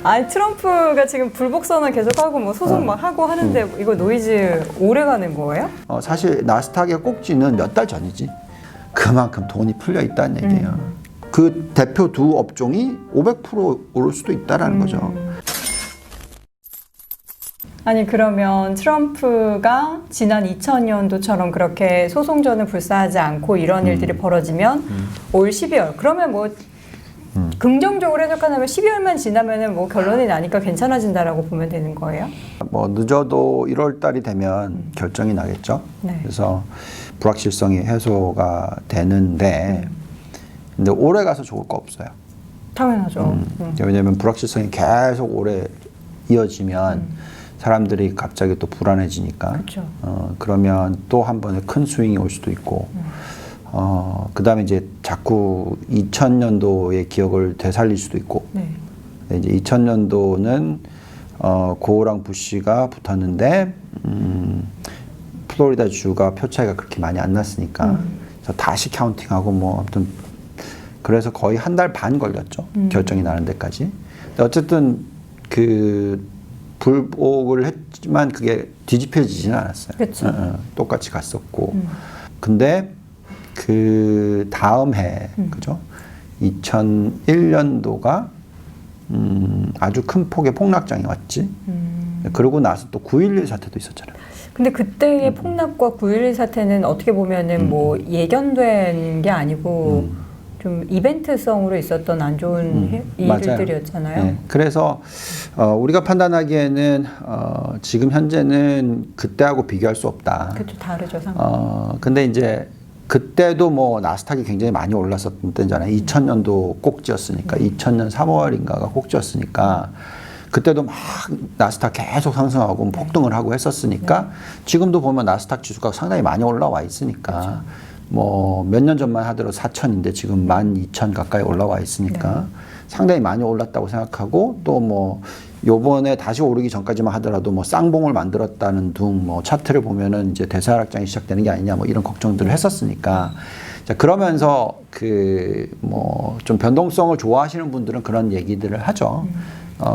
아니 트럼프가 지금 불복 선언 계속하고 뭐 소송 막 하고 하는데 이거 노이즈 오래 가는 거예요? 사실 나스닥의 꼭지는 몇 달 전이지. 그만큼 돈이 풀려 있다는 얘기예요. 그 대표 두 업종이 500% 오를 수도 있다라는 거죠. 아니 그러면 트럼프가 지난 2000년도처럼 그렇게 소송전을 불사하지 않고 이런 일들이 벌어지면 올 12월 그러면 뭐 긍정적으로 해석하자면 12월만 지나면은 뭐 결론이 나니까 괜찮아진다라고 보면 되는 거예요? 뭐 늦어도 1월 달이 되면 결정이 나겠죠. 네. 그래서 불확실성이 해소가 되는데 근데 오래 가서 좋을 거 없어요. 당연하죠. 왜냐하면 불확실성이 계속 오래 이어지면 사람들이 갑자기 또 불안해지니까. 그렇죠. 그러면 또 한 번에 큰 스윙이 올 수도 있고. 그 다음에 이제 자꾸 2000년도의 기억을 되살릴 수도 있고. 네. 이제 2000년도는 고어랑 부시가 붙었는데 플로리다 주가 표 차이가 그렇게 많이 안 났으니까 그래서 다시 카운팅하고 뭐 아무튼 그래서 거의 한 달 반 걸렸죠. 결정이 나는 데까지. 근데 어쨌든 그 불복을 했지만 그게 뒤집혀지지는 않았어요. 그쵸. 똑같이 갔었고. 근데 그 다음 해, 그죠? 2001년도가 아주 큰 폭의 폭락장이 왔지. 그러고 나서 또 9.11 사태도 있었잖아요. 근데 그때의 폭락과 9.11 사태는 어떻게 보면은 뭐 예견된 게 아니고 좀 이벤트성으로 있었던 안 좋은 일들이었잖아요. 네. 그래서 우리가 판단하기에는 지금 현재는 그때하고 비교할 수 없다. 그렇죠. 다르죠. 상황. 근데 이제 그때도 뭐 나스닥이 굉장히 많이 올랐었던 때잖아요. 2000년도 꼭지였으니까 2000년 3월인가가 꼭지였으니까 그때도 막 나스닥 계속 상승하고 폭등을 하고 했었으니까 지금도 보면 나스닥 지수가 상당히 많이 올라와 있으니까 뭐 몇 년 전만 하더라도 4,000인데 지금 12,000 가까이 올라와 있으니까 상당히 많이 올랐다고 생각하고 또 뭐 요번에 다시 오르기 전까지만 하더라도 뭐 쌍봉을 만들었다는 둥 뭐 차트를 보면은 이제 대사하락장이 시작되는 게 아니냐 뭐 이런 걱정들을 했었으니까 자 그러면서 그 뭐 좀 변동성을 좋아하시는 분들은 그런 얘기들을 하죠.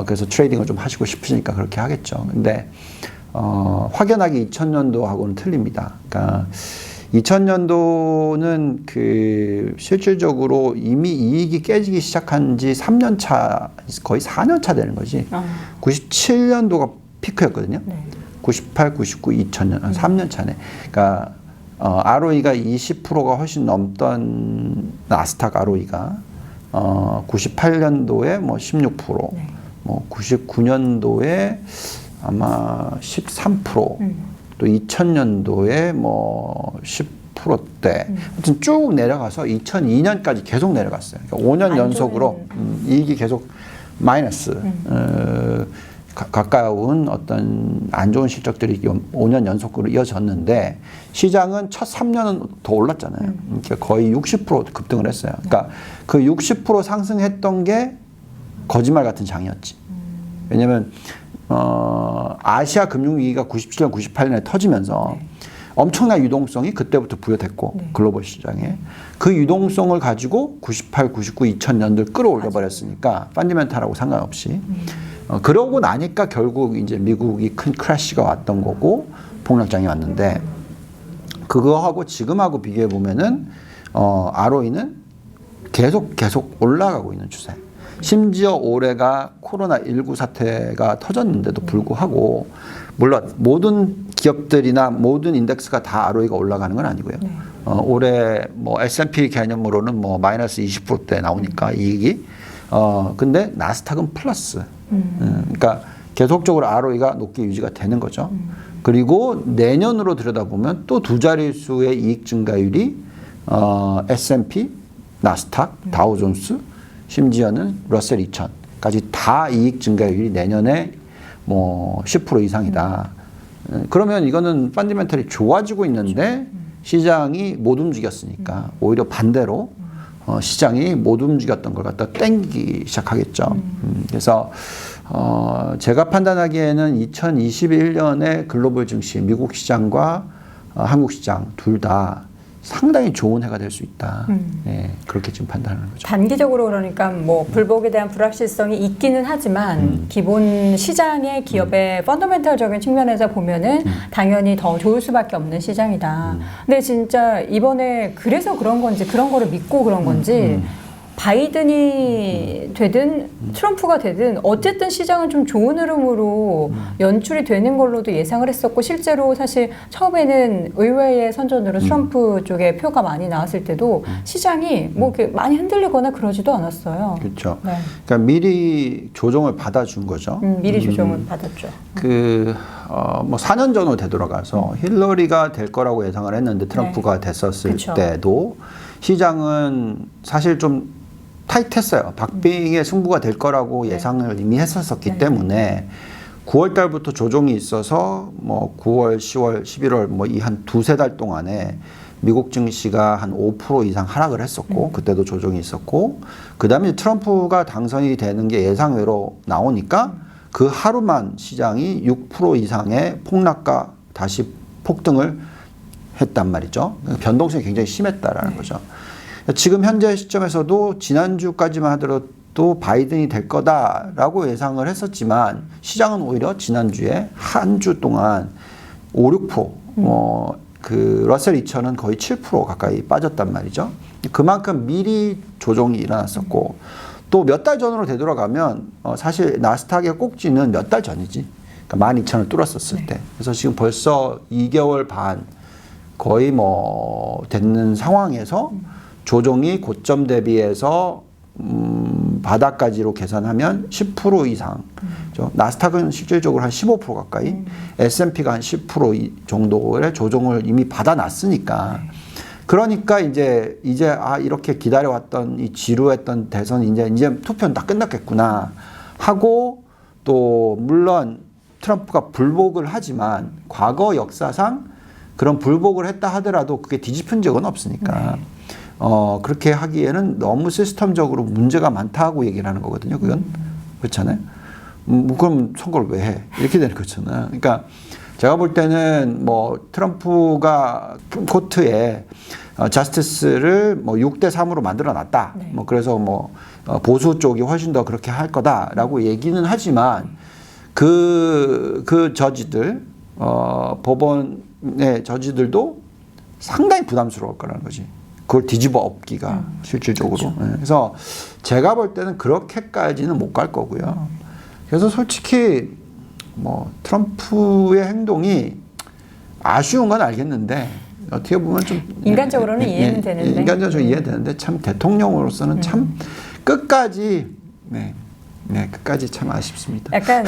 그래서 트레이딩을 좀 하시고 싶으시니까 그렇게 하겠죠. 근데 확연하게 2000년도하고는 틀립니다. 그러니까 2000년도는 그 실질적으로 이미 이익이 깨지기 시작한 지 3년 차, 거의 4년 차 되는 거지. 97년도가 피크였거든요. 네. 98, 99, 2000년, 3년 차네. 그러니까 ROE가 20%가 훨씬 넘던 나스닥 ROE가 98년도에 뭐 16%, 뭐 99년도에 아마 13%, 또 2000년도에 뭐 10%대, 아무튼 쭉 내려가서 2002년까지 계속 내려갔어요. 그러니까 5년 연속으로 이익이 계속 마이너스 가까운 어떤 안 좋은 실적들이 5년 연속으로 이어졌는데 시장은 첫 3년은 더 올랐잖아요. 그러니까 거의 60% 급등을 했어요. 그러니까 그 60% 상승했던 게 거짓말 같은 장이었지. 왜냐면 아시아 금융위기가 97년, 98년에 터지면서 엄청난 유동성이 그때부터 부여됐고 글로벌 시장에 그 유동성을 가지고 98, 99, 2000년들 끌어올려 버렸으니까 펀더멘탈하고 상관없이 그러고 나니까 결국 이제 미국이 큰 크래시가 왔던 거고 폭락장이 왔는데 그거하고 지금하고 비교해 보면은 ROE는 계속 올라가고 있는 추세. 심지어 올해가 코로나19 사태가 터졌는데도 불구하고 물론 모든 기업들이나 모든 인덱스가 다 ROE가 올라가는 건 아니고요. 올해 뭐 S&P 개념으로는 뭐 마이너스 20%대 나오니까 이익이 근데 나스닥은 플러스. 그러니까 계속적으로 ROE가 높게 유지가 되는 거죠. 그리고 내년으로 들여다보면 또 두 자릿수의 이익 증가율이 S&P, 나스닥, 다우존스 심지어는 러셀 2000까지 다 이익 증가율이 내년에 뭐 10% 이상이다. 그러면 이거는 펀더멘털이 좋아지고 있는데 시장이 못 움직였으니까 오히려 반대로 시장이 못 움직였던 걸 갖다 땡기기 시작하겠죠. 그래서 제가 판단하기에는 2021년에 글로벌 증시, 미국 시장과 한국 시장 둘 다 상당히 좋은 해가 될 수 있다. 예, 그렇게 지금 판단하는 거죠. 단기적으로 그러니까 뭐 불복에 대한 불확실성이 있기는 하지만 기본 시장의 기업의 펀더멘털적인 측면에서 보면은 당연히 더 좋을 수밖에 없는 시장이다. 근데 진짜 이번에 그래서 그런 건지 그런 거를 믿고 그런 건지 바이든이 되든 트럼프가 되든 어쨌든 시장은 좀 좋은 흐름으로 연출이 되는 걸로도 예상을 했었고 실제로 사실 처음에는 의외의 선전으로 트럼프 쪽에 표가 많이 나왔을 때도 시장이 뭐 이렇게 많이 흔들리거나 그러지도 않았어요. 그렇죠. 네. 그러니까 미리 조정을 받아준 거죠. 미리 조정을 받았죠. 뭐 4년 전으로 되돌아가서 힐러리가 될 거라고 예상을 했는데 트럼프가 됐었을 그쵸. 때도 시장은 사실 좀 타이트했어요. 박빙의 승부가 될 거라고 예상을 이미 했었기 때문에 9월 달부터 조정이 있어서 뭐 9월, 10월, 11월 뭐 이 한 두세 달 동안에 미국 증시가 한 5% 이상 하락을 했었고 그때도 조정이 있었고 그다음에 트럼프가 당선이 되는 게 예상외로 나오니까 그 하루만 시장이 6% 이상의 폭락과 다시 폭등을 했단 말이죠. 변동성이 굉장히 심했다라는 거죠. 지금 현재 시점에서도 지난주까지만 하더라도 바이든이 될 거다라고 예상을 했었지만 시장은 오히려 지난주에 한 주 동안 5, 6%, 그 러셀 2000은 거의 7% 가까이 빠졌단 말이죠. 그만큼 미리 조정이 일어났었고 또 몇 달 전으로 되돌아가면 사실 나스닥의 꼭지는 몇 달 전이지. 그러니까 12,000을 뚫었었을 때. 그래서 지금 벌써 2개월 반 거의 뭐 됐는 상황에서 조정이 고점 대비해서 바닥까지로 계산하면 10% 이상. 나스닥은 실질적으로 한 15% 가까이, S&P가 한 10% 정도의 조정을 이미 받아놨으니까. 그러니까 이제 이렇게 기다려왔던 이 지루했던 대선이 이제 투표는 다 끝났겠구나 하고 또 물론 트럼프가 불복을 하지만 과거 역사상 그런 불복을 했다 하더라도 그게 뒤집힌 적은 없으니까. 그렇게 하기에는 너무 시스템적으로 문제가 많다고 얘기를 하는 거거든요. 그건 그렇잖아요. 그럼 선거를 왜 해? 이렇게 되는 거잖아요. 그러니까 제가 볼 때는 뭐 트럼프가 코트에 저스티스를 뭐 6대 3으로 만들어 놨다. 뭐 그래서 뭐 보수 쪽이 훨씬 더 그렇게 할 거다라고 얘기는 하지만 그 저지들 법원의 저지들도 상당히 부담스러울 거라는 거지. 그걸 뒤집어 엎기가 실질적으로. 그렇죠. 네. 그래서 제가 볼 때는 그렇게까지는 못 갈 거고요. 그래서 솔직히 뭐 트럼프의 행동이 아쉬운 건 알겠는데 어떻게 보면 좀 인간적으로는 이해는 되는데. 인간적으로 이해되는데 참 대통령으로서는 참 끝까지 끝까지 참 아쉽습니다. 약간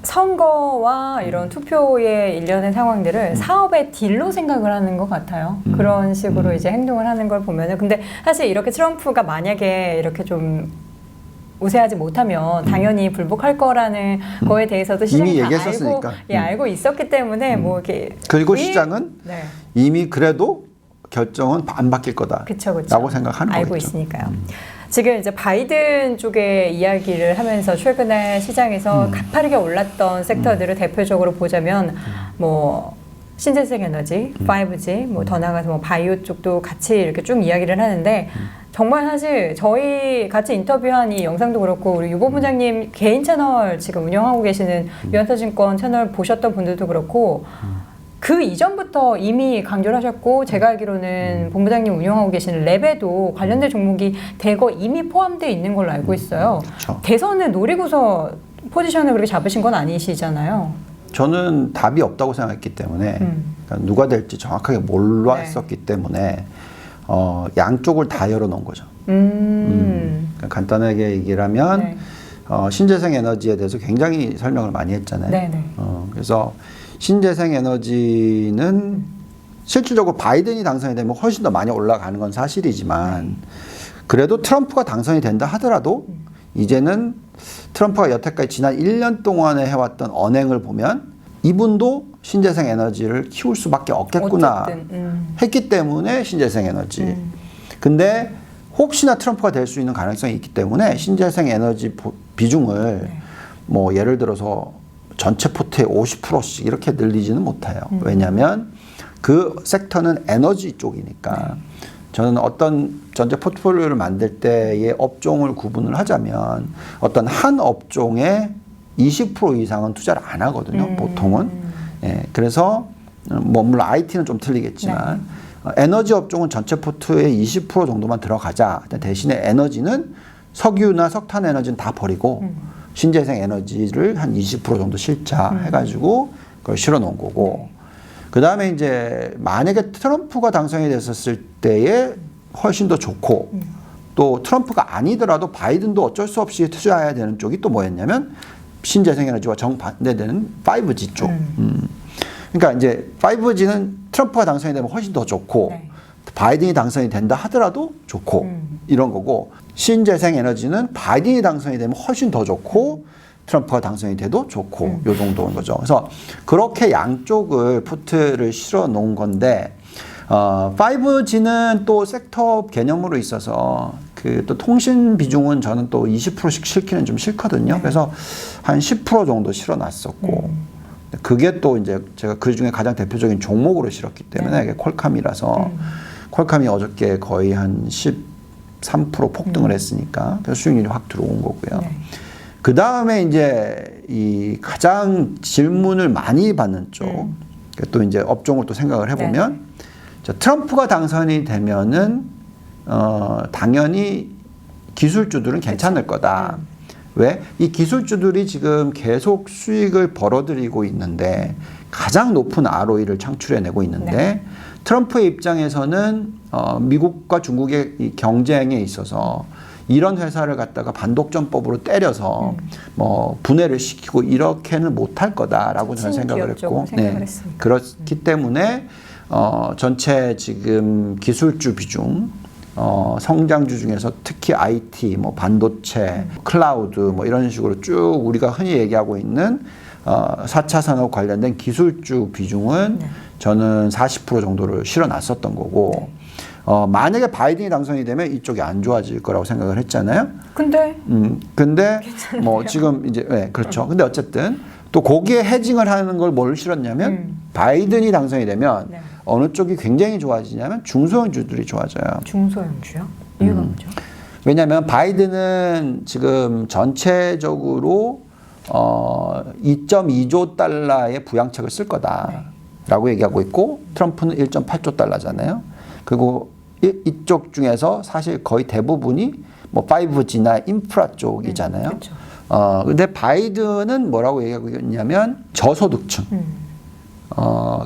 선거와 이런 투표의 일련의 상황들을 사업의 딜로 생각을 하는 것 같아요. 그런 식으로 이제 행동을 하는 걸 보면은. 근데 사실 이렇게 트럼프가 만약에 이렇게 좀 우세하지 못하면 당연히 불복할 거라는 거에 대해서도 시장이 다 알고 있었기 때문에 뭐 이렇게. 그리고 시장은 이미 그래도 결정은 안 바뀔 거다라고 생각하는 알고 거겠죠. 있으니까요. 지금 이제 바이든 쪽의 이야기를 하면서 최근에 시장에서 가파르게 올랐던 섹터들을 대표적으로 보자면 뭐 신재생 에너지, 5G, 뭐 더 나아가서 뭐 바이오 쪽도 같이 이렇게 쭉 이야기를 하는데 정말 사실 저희 같이 인터뷰한 이 영상도 그렇고 우리 유 본부장님 개인 채널 지금 운영하고 계시는 유한타증권 채널 보셨던 분들도 그렇고 그 이전부터 이미 강조를 하셨고 제가 알기로는 본부장님 운영하고 계시는 랩에도 관련된 종목이 대거 이미 포함되어 있는 걸로 알고 있어요. 그렇죠. 대선을 노리고서 포지션을 그렇게 잡으신 건 아니시잖아요. 저는 답이 없다고 생각했기 때문에 그러니까 누가 될지 정확하게 몰랐었기 때문에 양쪽을 다 열어놓은 거죠. 그러니까 간단하게 얘기를 하면 신재생 에너지에 대해서 굉장히 설명을 많이 했잖아요. 그래서 신재생 에너지는 실질적으로 바이든이 당선이 되면 훨씬 더 많이 올라가는 건 사실이지만 그래도 트럼프가 당선이 된다 하더라도 이제는 트럼프가 여태까지 지난 1년 동안에 해왔던 언행을 보면 이분도 신재생 에너지를 키울 수밖에 없겠구나 했기 때문에 신재생 에너지. 근데 혹시나 트럼프가 될 수 있는 가능성이 있기 때문에 신재생 에너지 비중을 뭐 예를 들어서 전체 포트의 50%씩 이렇게 늘리지는 못해요. 왜냐하면 그 섹터는 에너지 쪽이니까 저는 어떤 전체 포트폴리오를 만들 때의 업종을 구분을 하자면 어떤 한 업종에 20% 이상은 투자를 안 하거든요. 보통은. 예, 그래서 뭐 물론 IT는 좀 틀리겠지만 에너지 업종은 전체 포트의 20% 정도만 들어가자. 대신에 에너지는 석유나 석탄 에너지는 다 버리고 신재생 에너지를 한 20% 정도 실자해가지고 그걸 실어 놓은 거고. 그 다음에 이제 만약에 트럼프가 당선이 됐었을 때에 훨씬 더 좋고 또 트럼프가 아니더라도 바이든도 어쩔 수 없이 투자해야 되는 쪽이 또 뭐였냐면 신재생 에너지와 정반대되는 5G 쪽. 그러니까 이제 5G는 트럼프가 당선이 되면 훨씬 더 좋고 바이든이 당선이 된다 하더라도 좋고 이런 거고 신재생 에너지는 바이든이 당선이 되면 훨씬 더 좋고 트럼프가 당선이 돼도 좋고 요 정도인 거죠. 그래서 그렇게 양쪽을 포트를 실어 놓은 건데 5G는 또 섹터 개념으로 있어서 그 또 통신 비중은 저는 또 20%씩 실기는 좀 싫거든요. 그래서 한 10% 정도 실어 놨었고 그게 또 이제 제가 그 중에 가장 대표적인 종목으로 실었기 때문에 이게 퀄컴이라서 퀄컴이 어저께 거의 한 13% 폭등을 했으니까 그래서 수익률이 확 들어온 거고요. 그 다음에 이제 이 가장 질문을 많이 받는 쪽, 또 이제 업종을 또 생각을 해보면, 트럼프가 당선이 되면은, 당연히 기술주들은 괜찮을 거다. 왜? 이 기술주들이 지금 계속 수익을 벌어들이고 있는데, 가장 높은 ROE를 창출해내고 있는데, 트럼프의 입장에서는, 미국과 중국의 이 경쟁에 있어서, 이런 회사를 갖다가 반독점법으로 때려서 뭐 분해를 시키고 이렇게는 못할 거다라고 저는 생각을 했고, 그렇기 때문에 전체 지금 기술주 비중, 성장주 중에서 특히 IT, 뭐 반도체, 클라우드 뭐 이런 식으로 쭉 우리가 흔히 얘기하고 있는 4차 산업 관련된 기술주 비중은 저는 40% 정도를 실어놨었던 거고. 만약에 바이든이 당선이 되면 이쪽이 안 좋아질 거라고 생각을 했잖아요. 근데 뭐 지금 이제 그렇죠. 근데 어쨌든 또 거기에 해징을 하는 걸 뭘 실었냐면 바이든이 당선이 되면 어느 쪽이 굉장히 좋아지냐면 중소형주들이 좋아져요. 중소형주요? 이유가 뭐죠? 왜냐하면 바이든은 지금 전체적으로 2.2조 달러의 부양책을 쓸 거다라고 얘기하고 있고 트럼프는 1.8조 달러잖아요. 그리고 이쪽 중에서 사실 거의 대부분이 뭐 5G나 인프라 쪽이잖아요. 근데 바이든은 뭐라고 얘기하고 있냐면 저소득층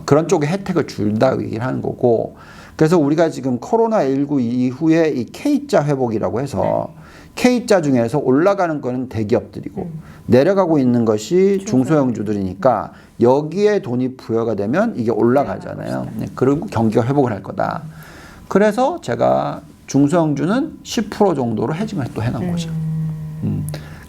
그런 쪽에 혜택을 준다 얘기를 하는 거고 그래서 우리가 지금 코로나19 이후에 이 K자 회복이라고 해서 K자 중에서 올라가는 거는 대기업들이고 내려가고 있는 것이 중소형주들이니까 여기에 돈이 부여가 되면 이게 올라가잖아요. 그리고 경기가 회복을 할 거다. 그래서 제가 중소형주는 10% 정도로 해징을 또 해놓은 거죠.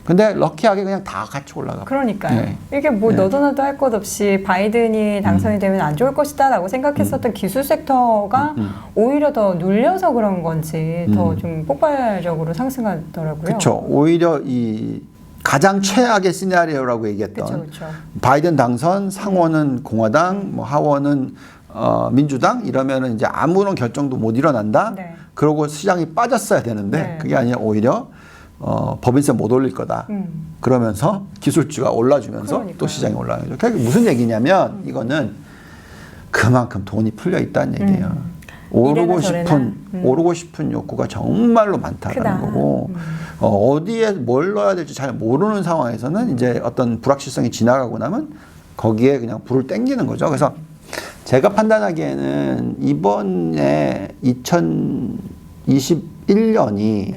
근데 럭키하게 그냥 다 같이 올라가. 그러니까요. 이게 뭐 너도 나도 할 것 없이 바이든이 당선이 되면 안 좋을 것이다 라고 생각했었던 기술 섹터가 오히려 더 눌려서 그런 건지 더 좀 폭발적으로 상승하더라고요. 그렇죠. 오히려 이 가장 최악의 시나리오라고 얘기했던 바이든 당선, 상원은 공화당, 뭐 하원은 민주당 이러면은 이제 아무런 결정도 못 일어난다. 그러고 시장이 빠졌어야 되는데 그게 아니라 오히려 법인세 못 올릴 거다. 그러면서 기술주가 올라주면서 또 시장이 올라가는 거죠. 그게 무슨 얘기냐면 이거는 그만큼 돈이 풀려 있다는 얘기예요. 오르고 싶은 욕구가 정말로 많다는 거고 어디에 뭘 넣어야 될지 잘 모르는 상황에서는 이제 어떤 불확실성이 지나가고 나면 거기에 그냥 불을 땡기는 거죠. 그래서 제가 판단하기에는 이번에 2021년이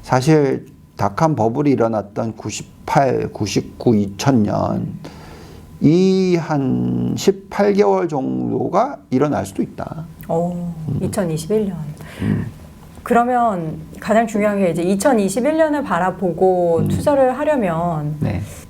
사실 닷컴 버블이 일어났던 98, 99, 2000년 이 한 18개월 정도가 일어날 수도 있다. 2021년. 그러면 가장 중요한 게 이제 2021년을 바라보고 투자를 하려면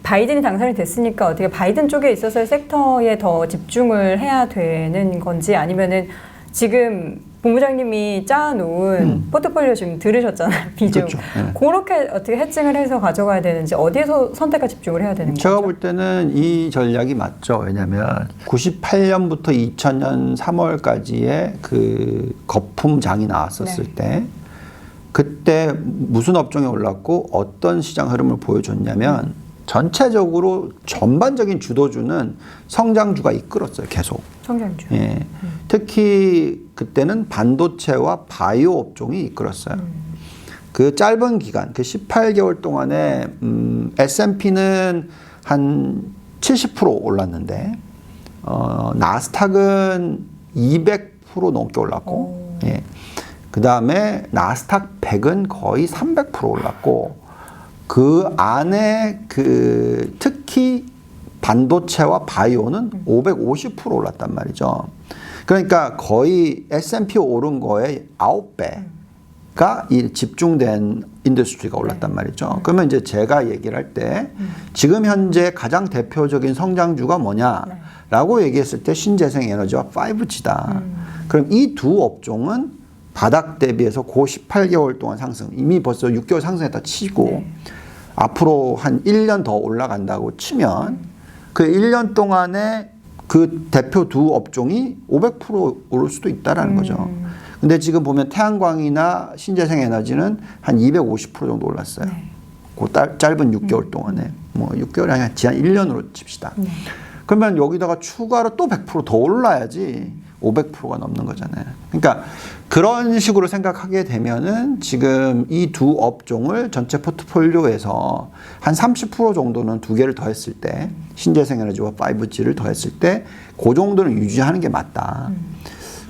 바이든이 당선이 됐으니까 어떻게 바이든 쪽에 있어서의 섹터에 더 집중을 해야 되는 건지 아니면은 지금 본부장님이 짜놓은 포트폴리오 지금 들으셨잖아요. 비중. 그렇죠. 네. 그렇게 어떻게 해칭을 해서 가져가야 되는지 어디에서 선택과 집중을 해야 되는 제가 거죠? 볼 때는 이 전략이 맞죠. 왜냐하면 98년부터 2000년 3월까지의 그 거품장이 나왔었을 때 그때 무슨 업종이 올랐고 어떤 시장 흐름을 보여줬냐면 전체적으로 전반적인 주도주는 성장주가 이끌었어요. 계속. 성장주. 예. 특히 그때는 반도체와 바이오 업종이 이끌었어요. 그 짧은 기간, 그 18개월 동안에 S&P는 한 70% 올랐는데 나스닥은 200% 넘게 올랐고, 예. 그 다음에 나스닥 100은 거의 300% 올랐고, 그 안에 그 특히 반도체와 바이오는 550% 올랐단 말이죠. 그러니까 거의 S&P 오른 거에 9배가 이 집중된 인더스트리가 올랐단 말이죠. 그러면 이제 제가 얘기를 할 때 지금 현재 가장 대표적인 성장주가 뭐냐라고 얘기했을 때 신재생 에너지와 5G다. 그럼 이 두 업종은 바닥 대비해서 그 18개월 동안 상승, 이미 벌써 6개월 상승했다 치고 앞으로 한 1년 더 올라간다고 치면 그 1년 동안에 그 대표 두 업종이 500% 오를 수도 있다라는 거죠. 근데 지금 보면 태양광이나 신재생 에너지는 한 250% 정도 올랐어요. 그 짧은 6개월 동안에. 뭐 6개월이 아니라 지난 1년으로 칩시다. 그러면 여기다가 추가로 또 100% 더 올라야지 500%가 넘는 거잖아요. 그러니까 그런 식으로 생각하게 되면은 지금 이 두 업종을 전체 포트폴리오에서 한 30% 정도는 두 개를 더했을 때 신재생 에너지와 5G를 더했을 때 그 정도는 유지하는 게 맞다.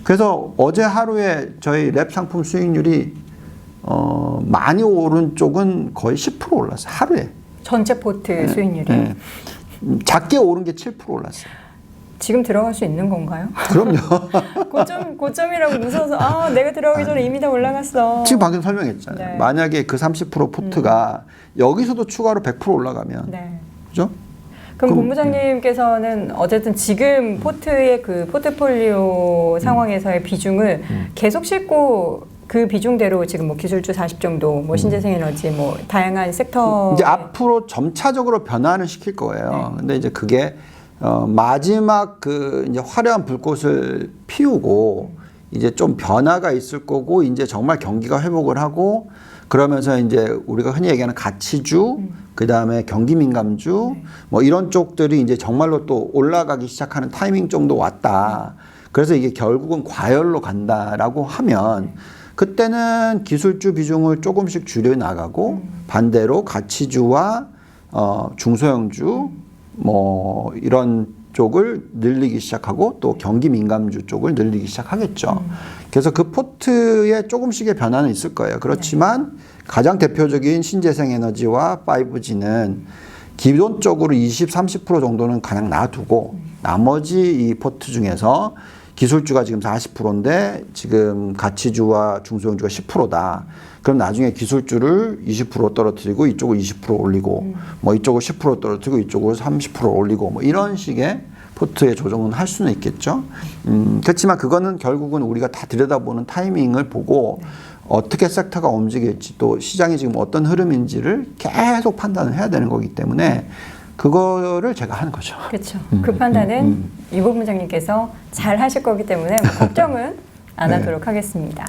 그래서 어제 하루에 저희 랩 상품 수익률이 많이 오른 쪽은 거의 10% 올랐어요. 하루에. 전체 포트 수익률이. 네. 작게 오른 게 7% 올랐어요. 지금 들어갈 수 있는 건가요? 그럼요. 고점이라고 무서워서 아 내가 들어가기 전에 이미 다 올라갔어. 지금 방금 설명했잖아요. 네. 만약에 그 30% 포트가 여기서도 추가로 100% 올라가면 네. 그죠? 그럼 본부장님께서는 어쨌든 지금 포트의 그 포트폴리오 상황에서의 비중을 계속 싣고 그 비중대로 지금 뭐 기술주 40 정도, 뭐 신재생 에너지, 뭐 다양한 섹터 이제 앞으로 점차적으로 변화는 시킬 거예요. 근데 이제 그게 마지막 그 이제 화려한 불꽃을 피우고 이제 좀 변화가 있을 거고 이제 정말 경기가 회복을 하고 그러면서 이제 우리가 흔히 얘기하는 가치주, 그 다음에 경기 민감주, 뭐 이런 쪽들이 이제 정말로 또 올라가기 시작하는 타이밍 정도 왔다. 그래서 이게 결국은 과열로 간다라고 하면 그때는 기술주 비중을 조금씩 줄여 나가고 반대로 가치주와 중소형주 뭐 이런 쪽을 늘리기 시작하고 또 경기 민감주 쪽을 늘리기 시작하겠죠. 그래서 그 포트에 조금씩의 변화는 있을 거예요. 그렇지만 가장 대표적인 신재생 에너지와 5G는 기본적으로 20, 30% 정도는 그냥 놔두고 나머지 이 포트 중에서 기술주가 지금 40%인데 지금 가치주와 중소형주가 10%다. 그럼 나중에 기술주를 20% 떨어뜨리고 이쪽을 20% 올리고 뭐 이쪽을 10% 떨어뜨리고 이쪽을 30% 올리고 뭐 이런 식의 포트의 조정은 할 수는 있겠죠. 그렇지만 그거는 결국은 우리가 다 들여다보는 타이밍을 보고 어떻게 섹터가 움직일지 또 시장이 지금 어떤 흐름인지를 계속 판단을 해야 되는 거기 때문에 그거를 제가 하는 거죠. 그렇죠. 그 판단은 유 본부장님께서 잘 하실 거기 때문에 걱정은 안 하도록 하겠습니다.